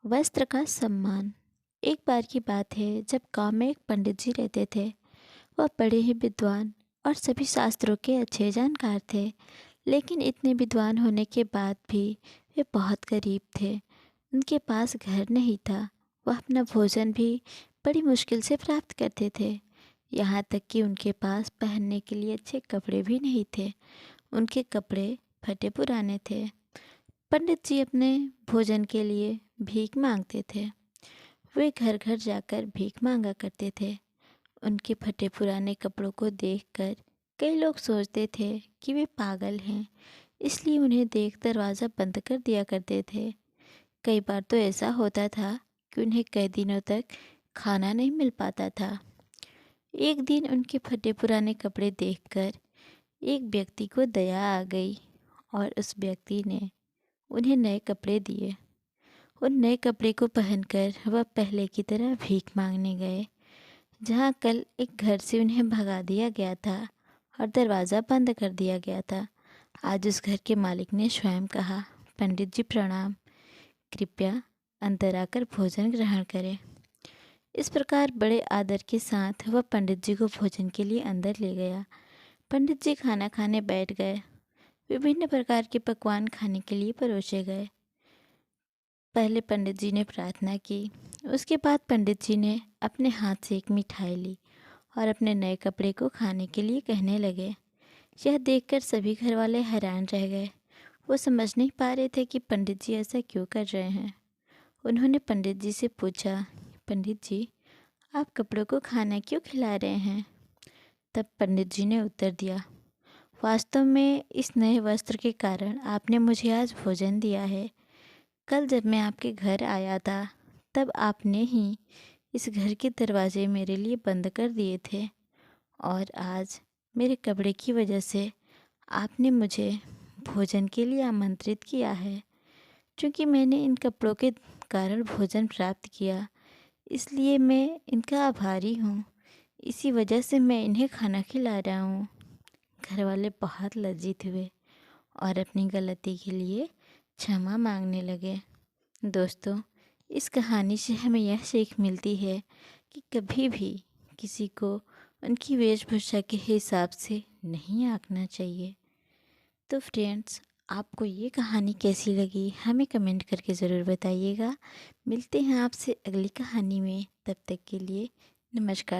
वस्त्र का सम्मान। एक बार की बात है जब गांव में एक पंडित जी रहते थे। वह बड़े ही विद्वान और सभी शास्त्रों के अच्छे जानकार थे, लेकिन इतने विद्वान होने के बाद भी वे बहुत गरीब थे। उनके पास घर नहीं था। वह अपना भोजन भी बड़ी मुश्किल से प्राप्त करते थे। यहाँ तक कि उनके पास पहनने के लिए अच्छे कपड़े भी नहीं थे। उनके कपड़े फटे पुराने थे। पंडित जी अपने भोजन के लिए भीख मांगते थे। वे घर घर जाकर भीख मांगा करते थे। उनके फटे पुराने कपड़ों को देखकर कई लोग सोचते थे कि वे पागल हैं, इसलिए उन्हें देख दरवाज़ा बंद कर दिया करते थे। कई बार तो ऐसा होता था कि उन्हें कई दिनों तक खाना नहीं मिल पाता था। एक दिन उनके फटे पुराने कपड़े देखकर एक व्यक्ति को दया आ गई और उस व्यक्ति ने उन्हें नए कपड़े दिए। उन नए कपड़े को पहनकर वह पहले की तरह भीख मांगने गए। जहाँ कल एक घर से उन्हें भगा दिया गया था और दरवाज़ा बंद कर दिया गया था, आज उस घर के मालिक ने स्वयं कहा, पंडित जी प्रणाम, कृपया अंदर आकर भोजन ग्रहण करें। इस प्रकार बड़े आदर के साथ वह पंडित जी को भोजन के लिए अंदर ले गया। पंडित जी खाना खाने बैठ गए। विभिन्न प्रकार के पकवान खाने के लिए परोसे गए। पहले पंडित जी ने प्रार्थना की। उसके बाद पंडित जी ने अपने हाथ से एक मिठाई ली और अपने नए कपड़े को खाने के लिए कहने लगे। यह देखकर सभी घर वाले हैरान रह गए। वो समझ नहीं पा रहे थे कि पंडित जी ऐसा क्यों कर रहे हैं। उन्होंने पंडित जी से पूछा, पंडित जी आप कपड़ों को खाना क्यों खिला रहे हैं? तब पंडित जी ने उत्तर दिया, वास्तव में इस नए वस्त्र के कारण आपने मुझे आज भोजन दिया है। कल जब मैं आपके घर आया था तब आपने ही इस घर के दरवाजे मेरे लिए बंद कर दिए थे और आज मेरे कपड़े की वजह से आपने मुझे भोजन के लिए आमंत्रित किया है। क्योंकि मैंने इन कपड़ों के कारण भोजन प्राप्त किया, इसलिए मैं इनका आभारी हूँ। इसी वजह से मैं इन्हें खाना खिला रहा हूँ। घर वाले बहुत लज्जित हुए और अपनी गलती के लिए क्षमा मांगने लगे। दोस्तों, इस कहानी से हमें यह सीख मिलती है कि कभी भी किसी को उनकी वेशभूषा के हिसाब से नहीं आंकना चाहिए। तो फ्रेंड्स, आपको ये कहानी कैसी लगी हमें कमेंट करके ज़रूर बताइएगा। मिलते हैं आपसे अगली कहानी में, तब तक के लिए नमस्कार।